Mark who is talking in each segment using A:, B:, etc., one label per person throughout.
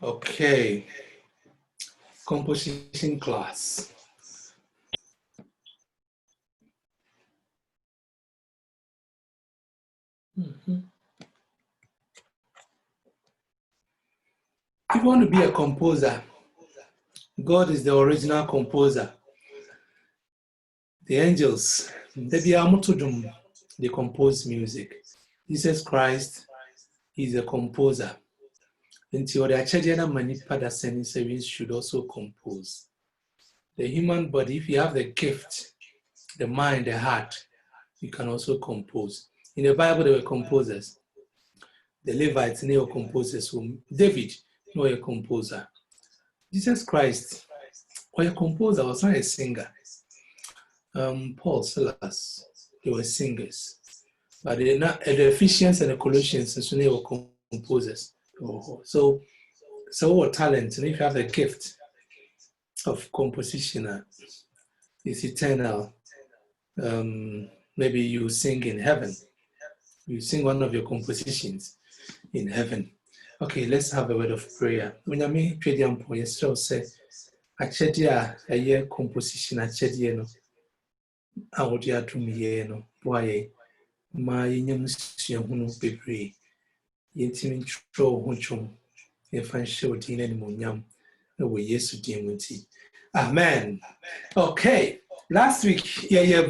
A: Okay, composition class. If you want to be a composer, God is the original composer. The angels, they compose music. Jesus Christ is a composer. Until the Achadiana Manipada Sending should also compose. The human body, if you have the gift, the mind, the heart, you can also compose. In the Bible, there were composers. The Levites, they were composers. David, no, a composer. Jesus Christ, or a composer, was not a singer. Paul, Silas, they were singers. But the Ephesians and the Colossians, they were composers. So what talent, and if you have the gift of composition, is eternal. Maybe you sing in heaven. You sing one of your compositions in heaven. Okay, let's have a word of prayer. When I mean Tradiam Point, say, Achedia, a year composition, Achediano, Audia to me, no, boy, my young baby, Yentin Tro Hunchum, if I show Dean and Munyam, away yes to Diamunti. Amen. Okay, last week,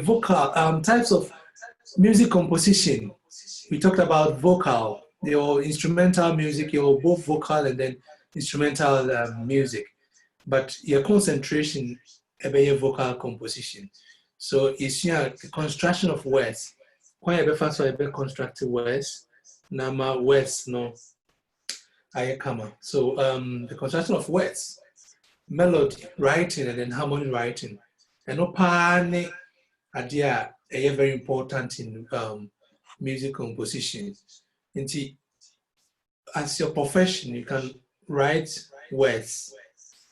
A: vocal types of music composition. We talked about vocal, your instrumental music, your both vocal and then instrumental music. But your concentration about your vocal composition. So it's the construction of words. When you first about constructed words, nama words no I come. So the construction of words, melody writing and then harmony writing. And no pane idea very important in music composition. And as your profession, you can write words,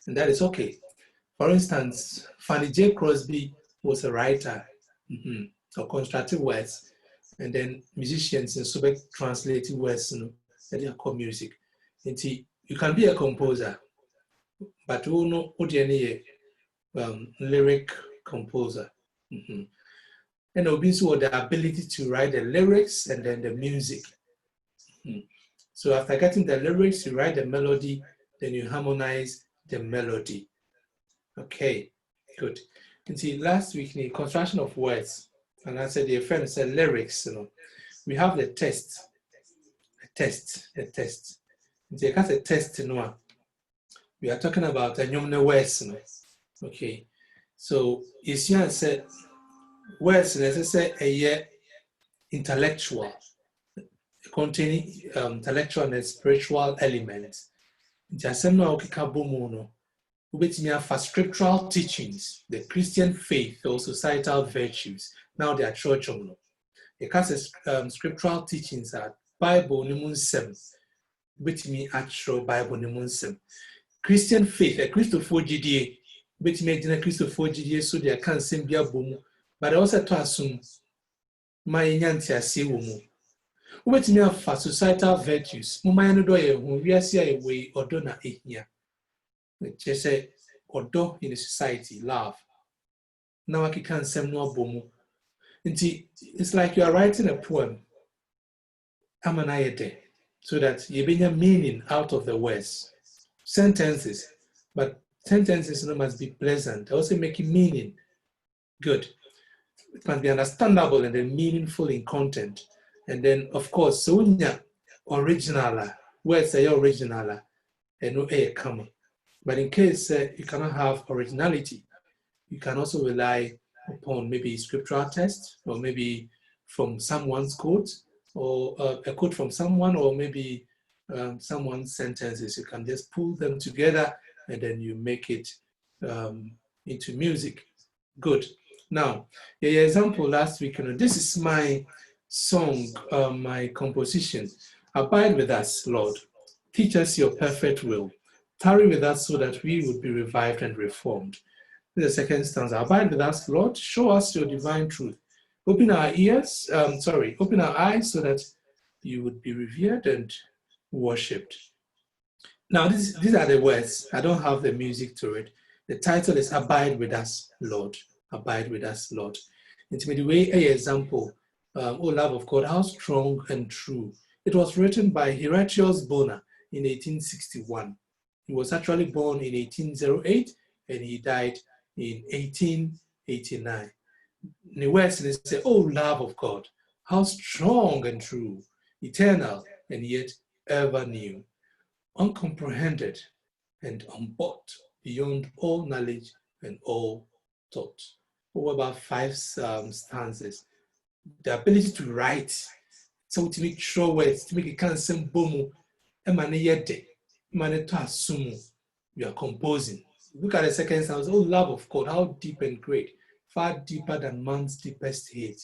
A: and that is okay. For instance, Fanny J. Crosby was a writer of constructive words, and then musicians and so translated words, that are called music. And you can be a composer, but you know any lyric composer. And also the ability to write the lyrics and then the music. So after getting the lyrics, you write the melody, then you harmonize the melody. Okay, good. And see, last week, in the construction of words, and I said the friend said lyrics, we have the test. And see, that's a test, we are talking about the numeral words, okay. So, Isian said, words, let's say, a year intellectual, containing intellectual and spiritual elements. For scriptural teachings, the Christian faith or societal virtues. Now they are church. Because scriptural teachings are Bible nimunsem, which mean actual Bible nimunsem. Christian faith, a Christopher GDA, which made in a Christopher GDA, so they can't sing be a boom, but also to assume my yantia see woman. Which mean for societal virtues, Mumayano doye, who we are see a way or dona here. Just say, or in the society, love. Now I can't say no boom. It's like you are writing a poem, Amanayete, so that you bring a meaning out of the words. Sentences, but sentences must be pleasant, also making meaning. Good. It must be understandable and then meaningful in content. And then, of course, so original, words are original, and no a comma. But in case you cannot have originality, you can also rely upon maybe scriptural text, or maybe from someone's quote, or a quote from someone, or maybe someone's sentences. You can just pull them together and then you make it into music. Good. Now, the example last week, this is my song, my composition. Abide with us, Lord. Teach us your perfect will. Tarry with us so that we would be revived and reformed. The second stanza, abide with us, Lord. Show us your divine truth. Open our ears, open our eyes so that you would be revered and worshipped. Now, these are the words. I don't have the music to it. The title is Abide with Us, Lord. Abide with Us, Lord. It's the way an example, oh love of God, how strong and true. It was written by Horatius Bonar in 1861. He was actually born in 1808 and he died in 1889. In the West, they say, oh love of God, how strong and true, eternal and yet ever new, uncomprehended and unbought, beyond all knowledge and all thought. Over about 5 stanzas. The ability to write, so to make sure words, to make a consent boom, emane yede, emane to assume you are composing. Look at the second stanza. Oh, love of God, how deep and great, far deeper than man's deepest hate.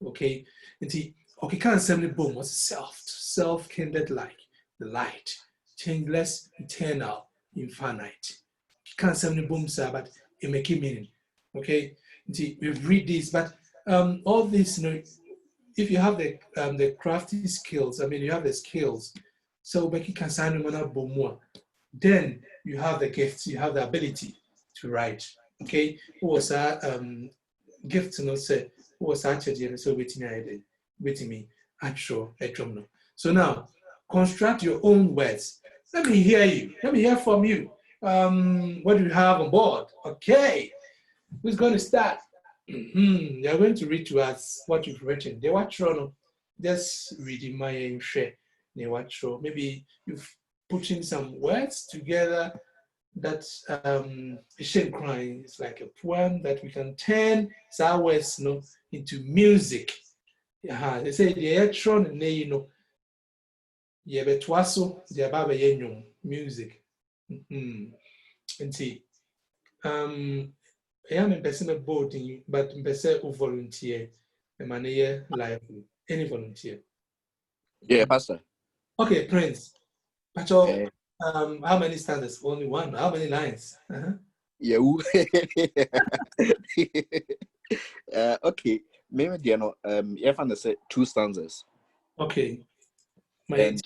A: Okay, and see, okay, can't assembly boom was self-kindled like the light, changeless, eternal, infinite. Can't assembly boom, sir, but it make it meaning. Okay, see, we read this, but all this, you know, if you have the crafty skills, I mean, you have the skills. So, then you have the gifts, you have the ability to write. Okay, what was that gift? No, say what was actually so waiting me actual no. So now construct your own words. Let me hear you. Let me hear from you. What do you have on board? Okay, who's going to start? You're going to read to us what you've written. They watch just reading my share. They watch. Maybe you've put in some words together that Shane crying is like a poem that we can turn our words, you know, into music. They say the electron and you know, yeah, but twaso the ababa yenyum music. And see, I am a person of boarding, but person who volunteer, a man here live. Any volunteer?
B: Yeah, Pastor.
A: Okay, Prince. Pacho, how many standards? Only one. How many lines?
B: Yeah. Okay. Maybe you know. You have say 2 stanzas.
A: Okay.
B: And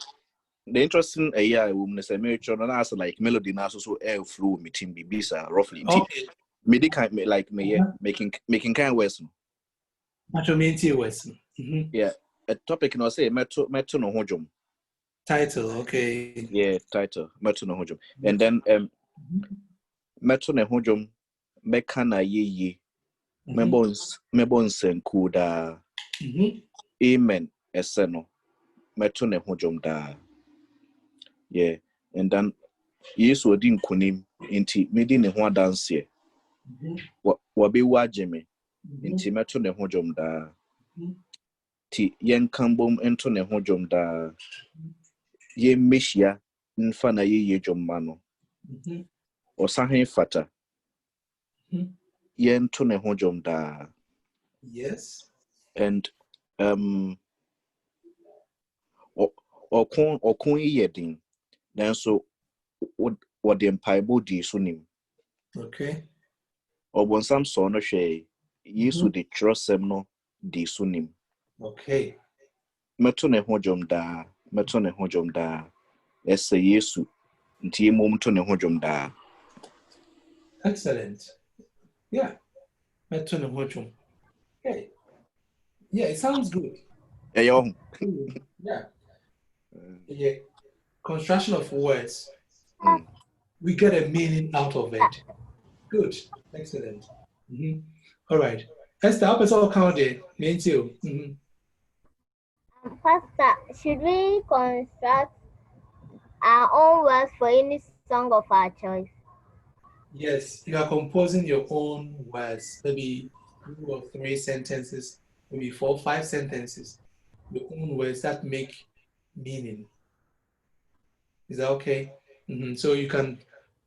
B: the interesting I woman say me children as like melody now so air flow meeting bisa roughly.
A: Okay.
B: Me kind like me making kind words.
A: Pacho mean words.
B: Yeah. A topic no say meto no hojum.
A: Title, okay.
B: Yeah, title meto no hojum. And then meto no hojum meka na ye mebons and kuda. Amen eseno meto no hojum da. Yeah. And then yes odi nkunim nti medi ne ho adanse wabe wageme nti meto ne ho dwom da ti yen kambom ento ne ho dwom da ye mehia nfa na ye dwom ma no osahen fata yen to ne ho dwom da.
A: Yes.
B: And okon yedin nanso what the empire di so nim.
A: Okay.
B: Obonsam so no hwe yesu de trosem no di so nim.
A: Okay.
B: Meto ne ho dwom da ese yesu nti mom to ne ho dwom da.
A: Excellent. Yeah. Meto ne ho dwom. Okay. Yeah, it sounds good.
B: Yeah.
A: Yeah. Construction of words. We get a meaning out of it. Good. Excellent. All right. Esther, how does all count it? Me too.
C: Pastor, should we construct our own words for any song of our choice?
A: Yes, you are composing your own words, maybe 2 or 3 sentences, maybe 4 or 5 sentences, your own words that make meaning. Is that okay? So you can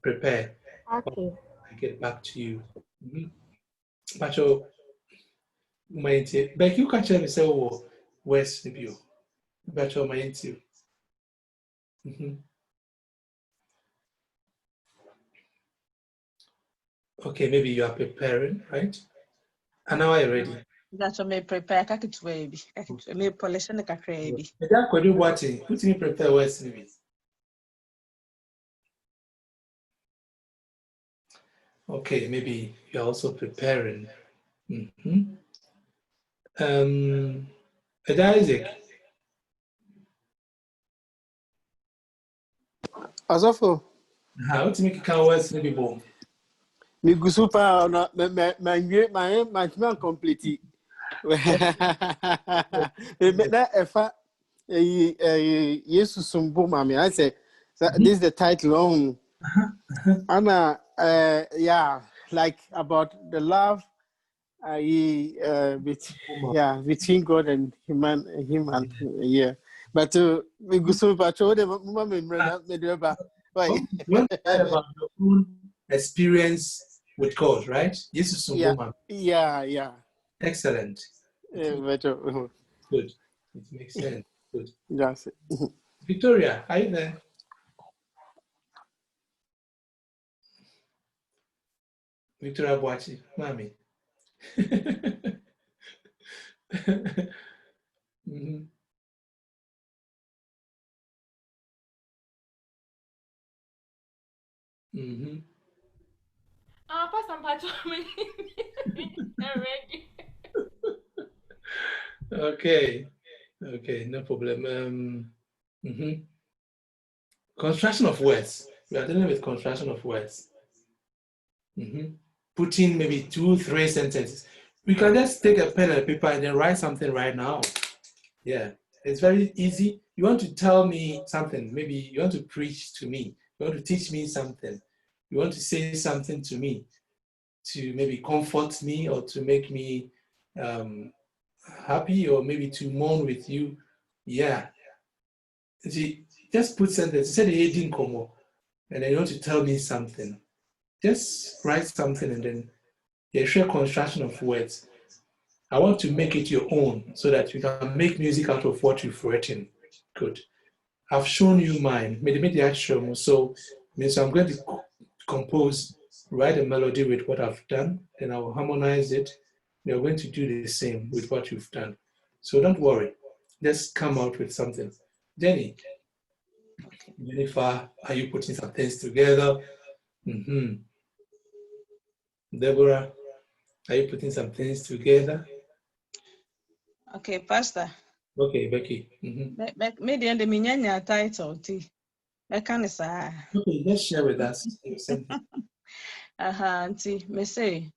A: prepare.
C: Okay.
A: I get back to you. Pacho, but you can tell me say, oh, where's the view? Pacho, my interview. Okay, maybe you are preparing, right? And now are you ready?
D: That's what me prepare. Baby. Me polish the baby.
A: That could you watching? Put me prepare words in it. Okay, maybe you're also preparing. Isaac.
E: Asafo.
A: How to make it words maybe more.
E: Me gusupa na my complete. Na efa Jesus sumbo mami. I say this is the title. Anna yeah, like about the love between God and human yeah. But me gusupa chode mama me dreba.
A: You want to write about your own experience with God, right? Jesus
E: Yeah.
A: Excellent.
E: Better.
A: Good. It makes sense. Good.
E: Yes.
A: Victoria, are you there? Victoria Boachi, Mami. Mm-hmm. Mm-hmm.
D: Pastor Mpacho, already.
A: Okay, no problem. Construction of words. We are dealing with construction of words. Putting maybe 2-3 sentences. We can just take a pen and a paper and then write something right now. Yeah, it's very easy. You want to tell me something. Maybe you want to preach to me. You want to teach me something. You want to say something to me to maybe comfort me or to make me happy or maybe to mourn with you. Yeah. See, just put sentences. Say the heading como, and then you want to tell me something. Just write something and then share construction of words. I want to make it your own so that you can make music out of what you've written. Good. I've shown you mine. So I'm going to compose, write a melody with what I've done, then I will harmonize it. You're going to do the same with what you've done. So don't worry. Just come out with something. Jennifer, are you putting some things together? Deborah, are you putting some things together?
D: Okay, Pastor.
A: Okay, Becky.
D: Maybe the minyanya title T. Okay,
A: let's share with us.
D: Auntie, me say,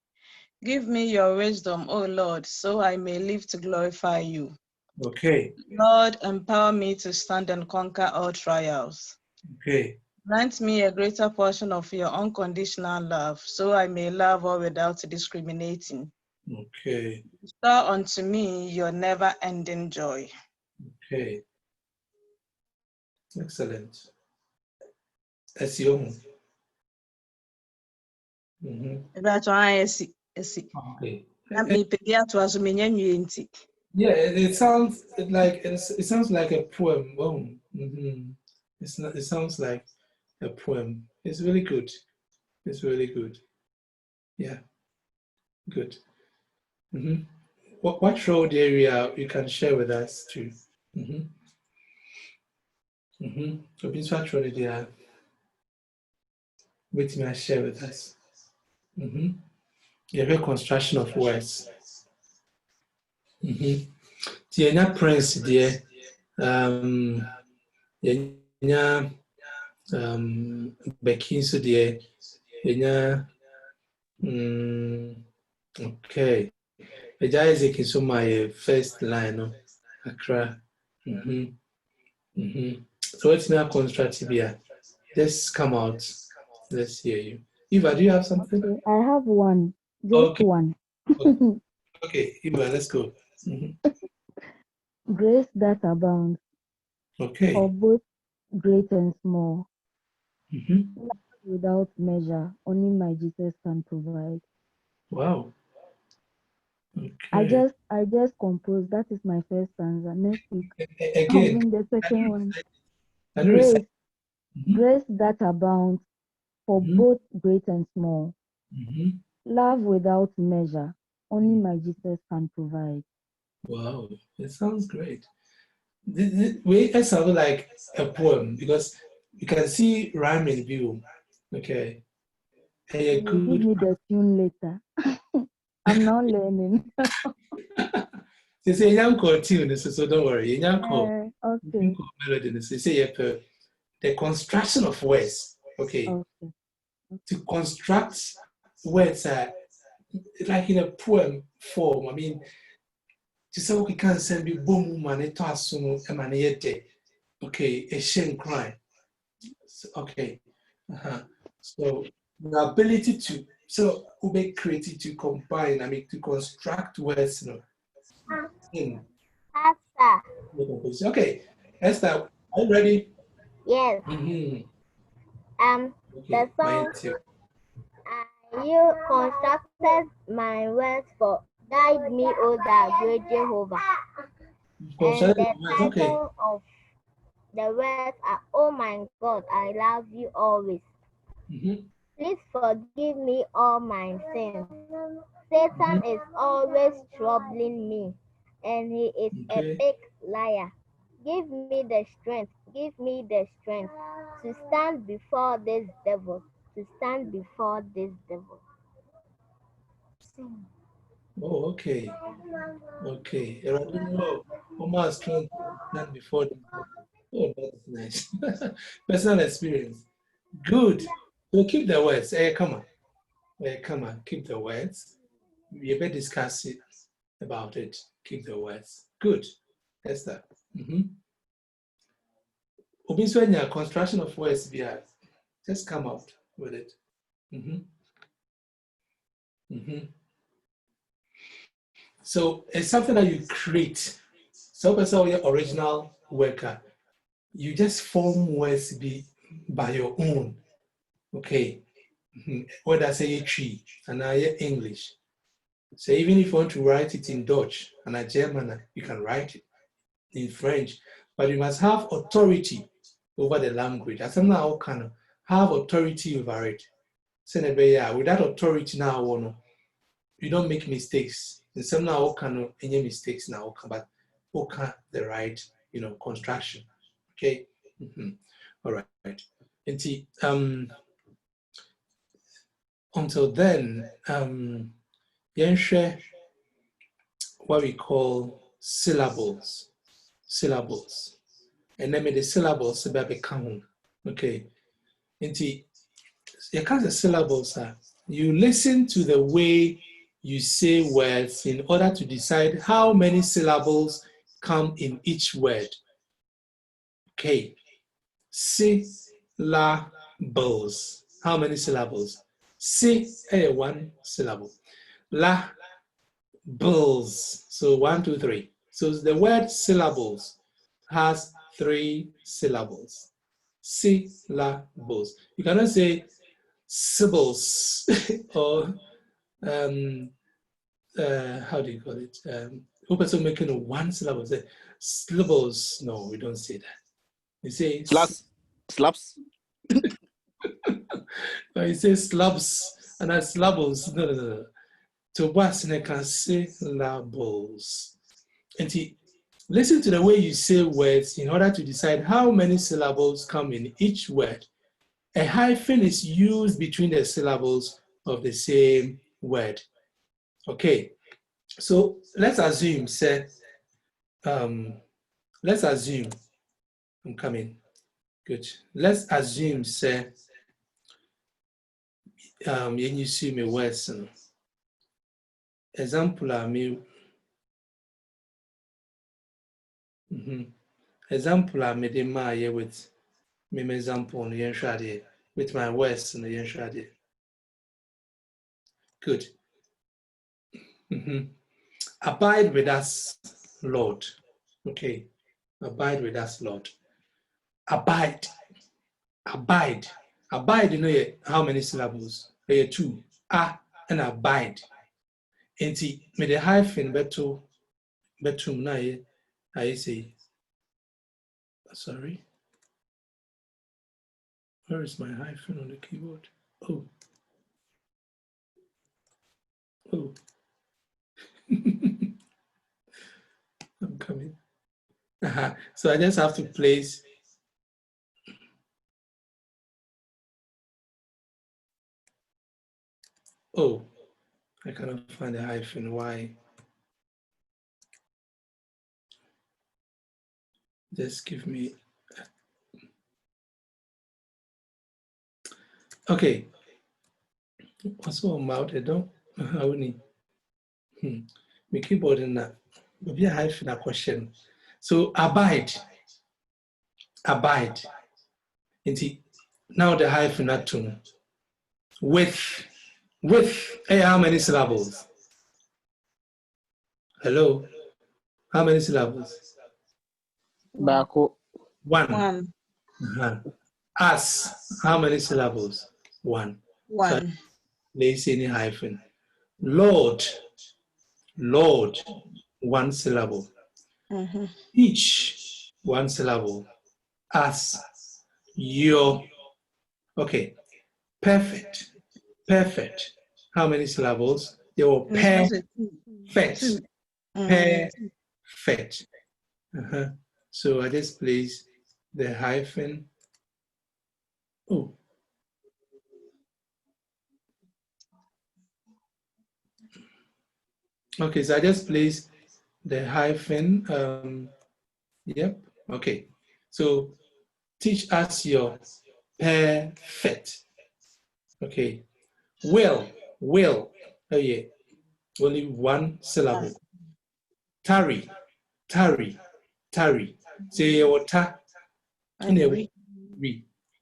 D: give me your wisdom, O Lord, so I may live to glorify you.
A: Okay.
D: Lord, empower me to stand and conquer all trials.
A: Okay.
D: Grant me a greater portion of your unconditional love, so I may love all without discriminating.
A: Okay.
D: Restore unto me your never-ending joy.
A: Okay. Excellent. That's your own. Okay. Yeah, it sounds like a poem. Oh, it sounds like a poem. It's really good. It's really good. Yeah, good. What road area you can share with us too? Wait, may I share with us? Yeah, construction of words. Tienya Prince dear. Yenya Becky so dear. Yenya okay. Isaac is my first line. Accra. So what's my constructive here? Let's come out. Let's hear you. Eva, do you have something?
F: Okay, I have one. Just one.
A: Okay, Eva, let's go.
F: Grace that abounds.
A: Okay.
F: For both great and small. Without measure, only my Jesus can provide.
A: Wow. Okay.
F: I just composed. That is my first stanza. Next week,
A: again,
F: I'll bring the second one. Grace that abounds for both great and small. Love without measure, only my Jesus can provide.
A: Wow, it sounds great. It sounds like a poem because you can see rhyme in view. Okay. Hey,
F: You give
A: good.
F: me the tune later. I'm not learning.
A: They say young call tune, so don't worry. Young call
F: Okay.
A: melody. They say the construction of words. Okay.
F: Okay.
A: To construct words like in a poem form. I mean, to say we can send be boom man it assume emanate. Okay, a shame crime. Okay. So the ability to be creative to combine, I mean to construct words, in
C: Pastor.
A: okay. Esther, are you ready?
C: Yes.
A: Okay,
C: The song you constructed my words for guide me, O thou great Jehovah. And the title of the words are, Oh my God, I love you always. Please forgive me all my sins. Satan is always troubling me, and he is a big liar. Give me the strength to stand before this devil,
A: Oh, okay. Okay. Almost trying to stand before them. Oh, that's nice. Personal experience. Good. So keep the words. Hey, come on. Hey, come on. Keep the words. We better discuss it about it. Keep the words. Good. That's that. Obviously, when your construction of words be just come out with it. So it's something that you create. So person your original worker, you just form words by your own. Okay. Whether say tree and I English. So even if you want to write it in Dutch and a German, you can write it in French, but you must have authority over the language. As now can have authority over it. So with that authority now, you don't make mistakes. And some now can any mistakes now, but okay the right construction. Okay. All right. And until then, share what we call syllables. And then the syllables become okay. And you can't the syllables are you listen to the way you say words in order to decide how many syllables come in each word. Okay. Syllables. How many syllables? Si, one syllable. La, bills. So 1, 2, 3. So the word syllables has 3 syllables. Syllables. You cannot say syllables or how do you call it? Who person making one syllable say syllables? No, we don't say that. You say
B: slaps.
A: You say slabs and that's syllables. No. To what can say syllables. And listen to the way you say words in order to decide how many syllables come in each word. A hyphen is used between the syllables of the same word. Okay, so let's assume, I'm coming. Good. Let's assume, you see me words. Example, example, I made a with me example on the with my words in the Good. Abide with us, Lord. Okay. Abide with us, Lord. Abide. You know how many syllables? 2. And abide. And me the hyphen betum na I say. Sorry. Where is my hyphen on the keyboard? Oh. I'm coming. So I just have to place Oh, I cannot find the hyphen. Why? Just give me. Okay. Also, mouth. I don't. How many? My keyboard in that. Maybe a hyphen a question. So abide. Abide. Now the hyphen at tune. With. Hey, how many syllables? Hello. How many syllables?
E: Bako.
A: One.
D: One.
A: As. How many syllables? One. So
D: One.
A: place any hyphen. Lord. Lord. One syllable. Each. One syllable. As. Your. Okay. Perfect. Perfect. How many syllables? They were perfect. Perfect. So I just place the hyphen. Oh. Okay, so I just place the hyphen. Yep. Okay. So teach us your perfect. Okay. Will. Oh yeah. Only one syllable. Tarry. Say your ta. Re.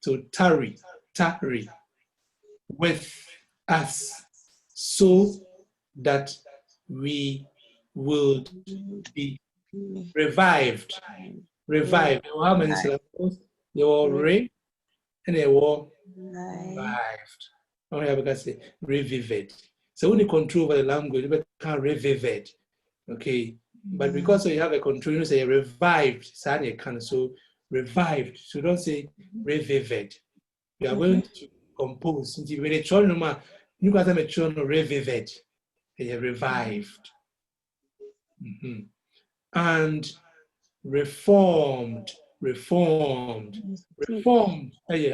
A: So tarry. With us, so that we would be revived. How many syllables? They were re and they were revived. I have to say revivid. So when you control over the language, you can revivid. Okay. But because you have a control, you say revived. So revived. So don't say revivid. You are going to compose. When you try to you got to make revivid. Revived. And reformed.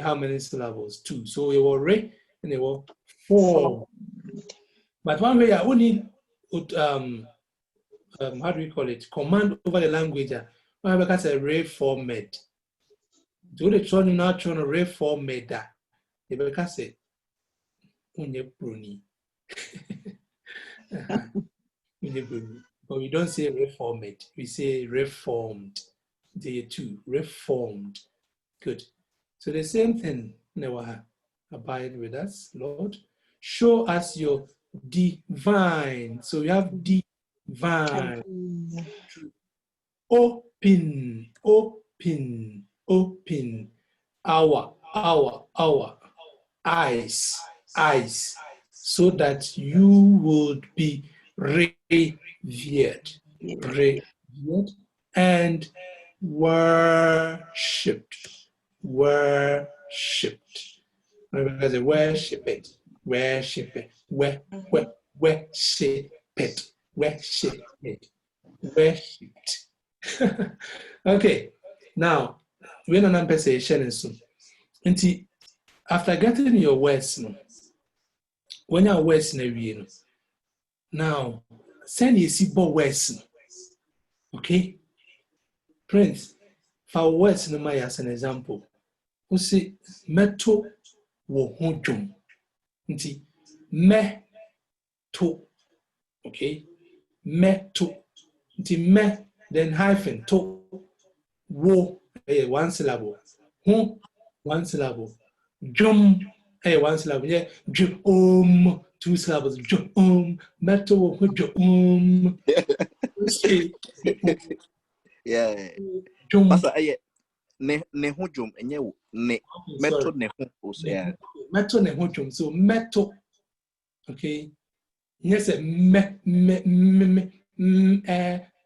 A: How many syllables? 2. So it was re and it was formed. But one way I only how do we call it? Command over the language. When I say reformed. Do the trying now trying to reformed that. You can say unye bruni. But we don't say reformed. We say reformed. The 2 reformed. Good. So the same thing. Abide with us, Lord. Show us your divine. So we have divine. Open our eyes, so that you would be revered and worshipped. Because worship it. Worshipped. Okay, now when an person soon, after getting your words, when your words now send you see words. Okay, Prince, for words no my as an example. We say meto wo hojum. Me to. Okay, me to. Me then hyphen to. Wo, one syllable. Who, one syllable. Jum, one syllable. Yeah, jum, 2 syllables. Jum, metal, jum.
B: Yeah.
A: Jum.
B: Pastor, ne hujum enye ne meto ne hu yeah.
A: Meto ne hujum. So meto. Okay. Yes,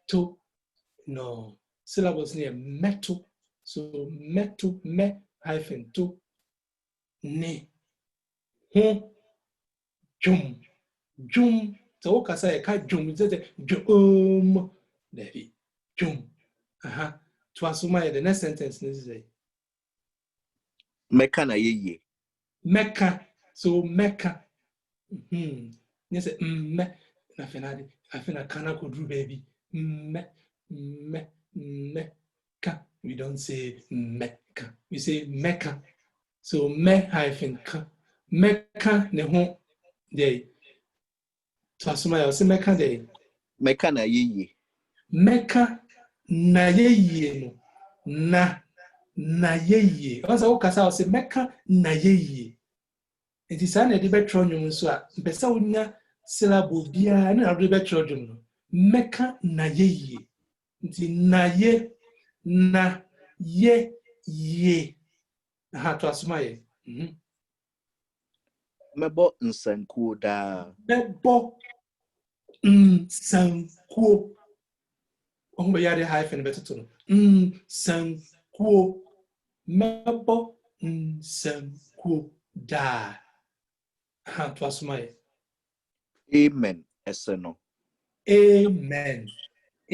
A: to. No. Syllables near metal. So metal, me hyphen to. Ne. Hu. Jum. So what can say? I jum. It's jum. There. Jum. To assume the next sentence is
B: Mecca na ye.
A: Mecca. So Mecca. You say me. I feel kana kudru baby. Me. Ka. We don't say meka. We say meka. So me hyphen ka. Meka ne ho de. Twasuma ya say meka de.
B: Meka na ye.
A: Meka na ye no. Na ye. Also okasa say meka na ye. It is an edibetro nyum so a mpesa wonya syllable bia na edibetro dwum no. Meka na ye. Nti na ye na ye. Ha twasuma ye.
B: Mebo nsankuo da.
A: Mebo nsankuo. Ohun ya de hyphen betuto no. Nsankuo. Mebo nsankuo da. Ha twasuma ye.
B: Amen. Eseno.
A: Amen.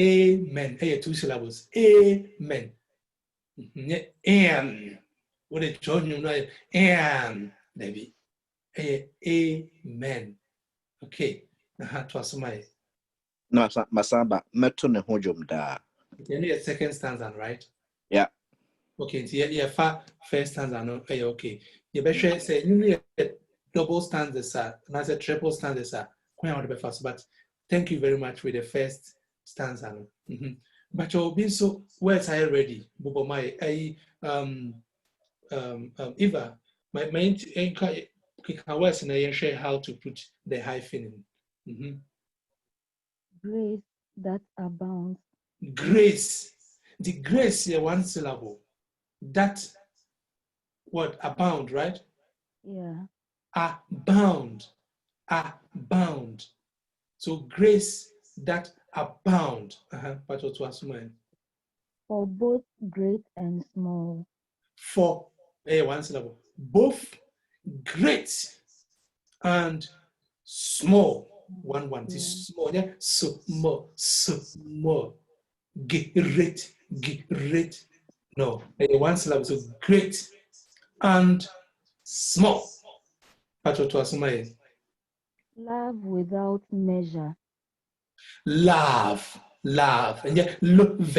A: Amen. Hey, 2 syllables. Amen. And what it told you know, and maybe. Hey, amen. Okay. Twas my.
B: No, masamba meto ne ho dwom da.
A: You need a second stanza, right?
B: Yeah.
A: Okay. So yeah, first stanza. No, hey, okay. You better say you need a double stanza, sir. And I said triple stanza, sir. Quite out the first, but thank you very much with the first stanza. But you'll be so words are ready. Bobo my Eva, my words and I share how to put the hyphen in.
F: Grace that abounds.
A: Grace. The grace here, one syllable. That word abound, right?
F: Yeah.
A: Abound. So grace that abound. But what was mine?
F: For both great and small.
A: For one syllable. Both great and small. One.
F: Yeah.
A: Small. Yeah. Small. Great. No. One syllable. So great and small. But what was mine?
F: Love without measure.
A: Love. And yeah, love.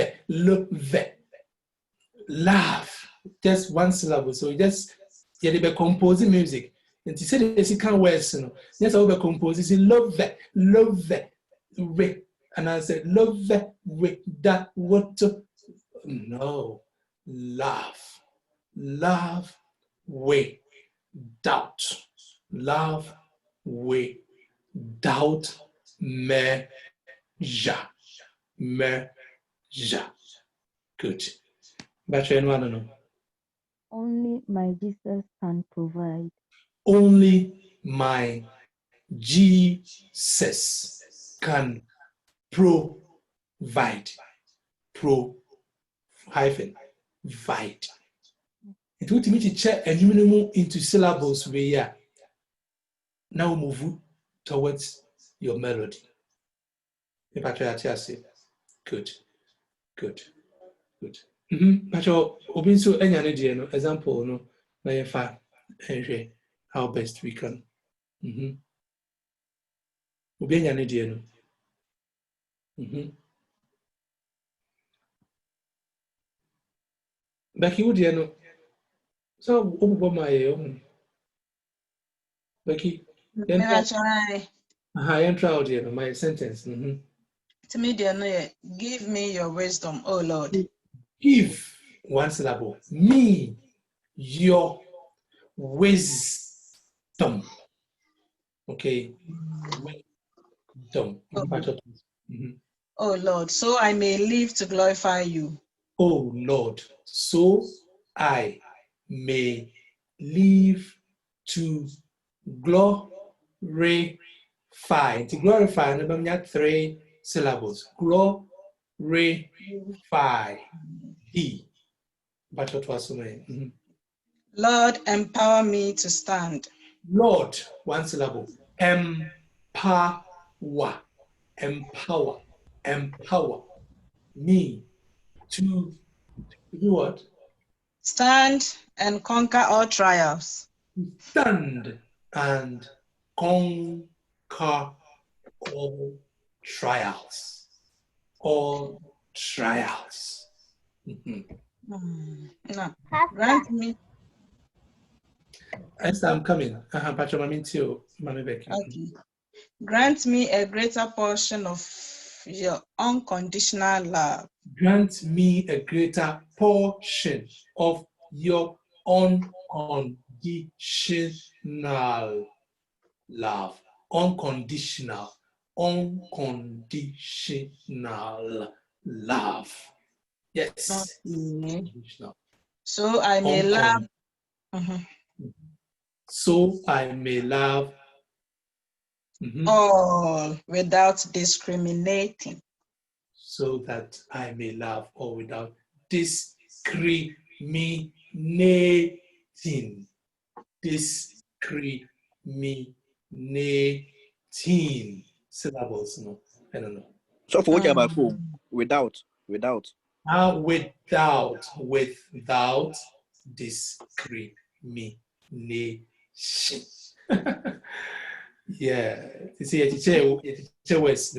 A: Love. Just one syllable. So just they be composing music. And to say the second words, just over composing love. And I said love with that what no. Love with doubt. Love with doubt measure. Good. But you know.
F: Only my Jesus can provide.
A: Only my Jesus can provide. Hyphen. Vide. It would mean to check a minimum into syllables where yeah. Now move towards your melody. Good. But you'll so any example, no, how best we can. Becky, would you know? So, my Becky, I'm proud, my sentence.
D: To me, give me your wisdom, oh Lord.
A: Give one syllable. Me your wisdom. Okay. Wisdom.
D: Oh Lord, so I may live to glorify you.
A: Oh Lord, so I may live to glorify. To glorify, we have 3 syllables. Glorify. He. But what was the
D: Lord, empower me to stand.
A: Lord, one syllable. Empower me to do what?
D: Stand and conquer all trials.
A: Stand and conquer all trials. All trials.
D: No. Grant me.
A: Esther, I'm coming. Pacho, Mami Tio, Mami Becky.
D: Okay. Grant me a greater portion of your unconditional love.
A: Grant me a greater portion of your unconditional love. Unconditional love. Yes.
D: Okay.
A: Unconditional.
D: So I may love.
A: So I may love
D: all without discriminating.
A: So that I may love all without discriminating. Discriminating. Syllables, no, I don't know.
B: So for what about without?
A: Without discrimination. Yeah. You see, teacher words.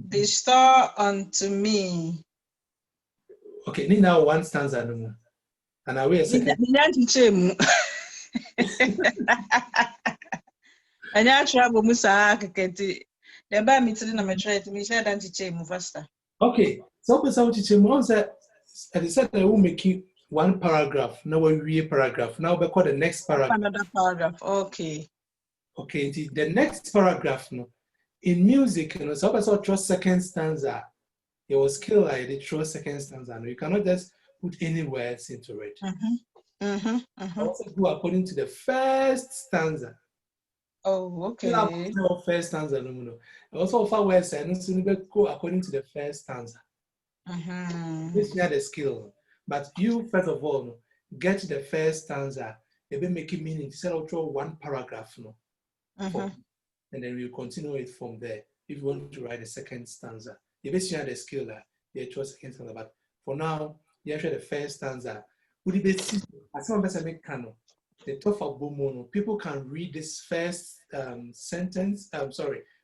D: Bestow unto me.
A: Okay, need now one stanza no more. And I wait a second. Okay, so person teacher mo say I said I will make you one paragraph. Now we read paragraph. Now we call the next paragraph.
D: Another paragraph. Okay.
A: Okay, the next paragraph no. In music, you know, so person draw second stanza. Your skill like the draw second stanza. No, you cannot just put any words into it. Also go according to the first stanza.
D: Oh, okay.
A: First stanza, no. Also, offer words and go according to the first stanza. This is the skill. But you, first of all, get the first stanza, maybe make it meaning. Instead of draw one paragraph, no. And then we'll continue it from there. If you want to write the second stanza, you basically have the skill that you draw second stanza. But for now, you have the first stanza. Would be as some person make canon. The top of Bomono, people can read this first sentence.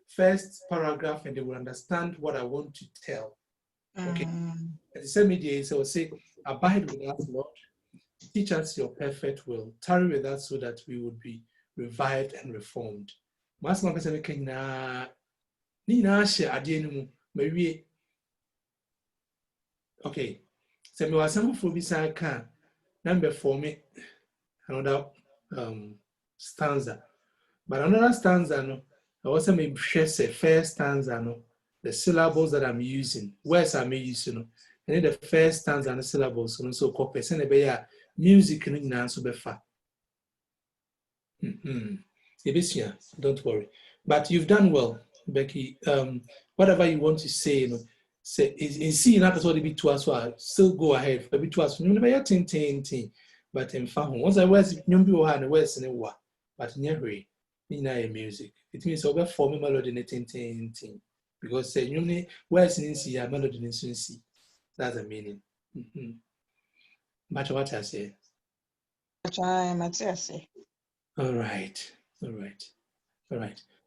A: First paragraph, and they will understand what I want to tell. Okay. At the same media, so say, abide with us, Lord. Teach us your perfect will. Tarry with us so that we would be revived and reformed. Okay. So me was some for bisa can number for me another stanza. But another stanza no, I also may share say first stanza no, the syllables that I'm using, words I'm using no, and then the first stanza and the syllables so copy send be music no nyina so be fa. Don't worry. But you've done well, Becky. Whatever you want to say, you know, say in see in episode be to us, so still go ahead. Be to us, you never tin. But in fact, once I was you be and words in a but never in a music. It means over for me melody in tin. Because say you need words in see a melody in see. That's the meaning. But what I say. All right.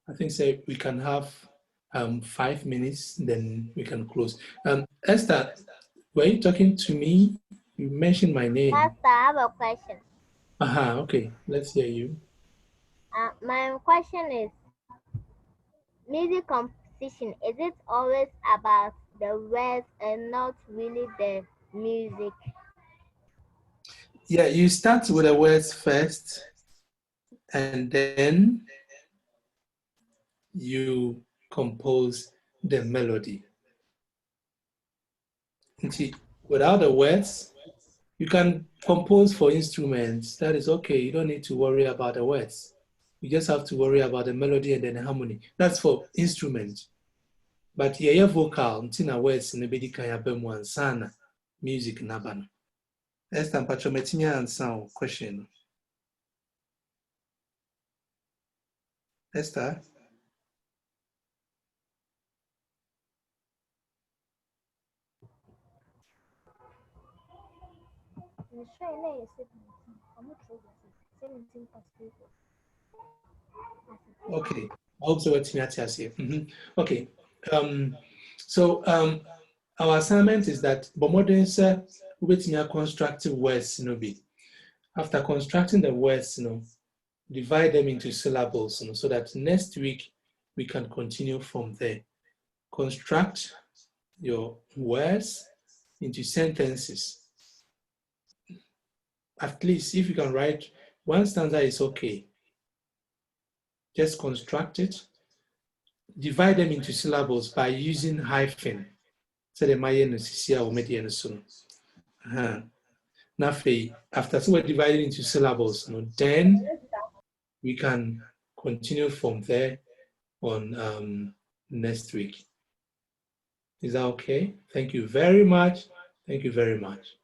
A: I think say we can have 5 minutes, then we can close. Esther, were you talking to me? You mentioned my name.
C: Pastor, I have a question.
A: Okay. Let's hear you.
C: My question is, music composition, is it always about the words and not really the music?
A: Yeah, you start with the words first, and then you compose the melody. Without the words, you can compose for instruments. That is okay. You don't need to worry about the words. You just have to worry about the melody and then the harmony. That's for instruments. But yeah, vocal, until words in the bedi kaya bemu sana music nabano. Esther Patrometinia and sound question. Esther? Okay. I hope so. Okay. So our assignment is that Bomodens with constructive words, be. After constructing the words, divide them into syllables, so that next week we can continue from there. Construct your words into sentences. At least if you can write one stanza is okay. Just construct it. Divide them into syllables by using hyphen. So the mayen sisia or median soon. Now, after we're divided into syllables, then we can continue from there on next week. Is that okay? Thank you very much. Thank you very much.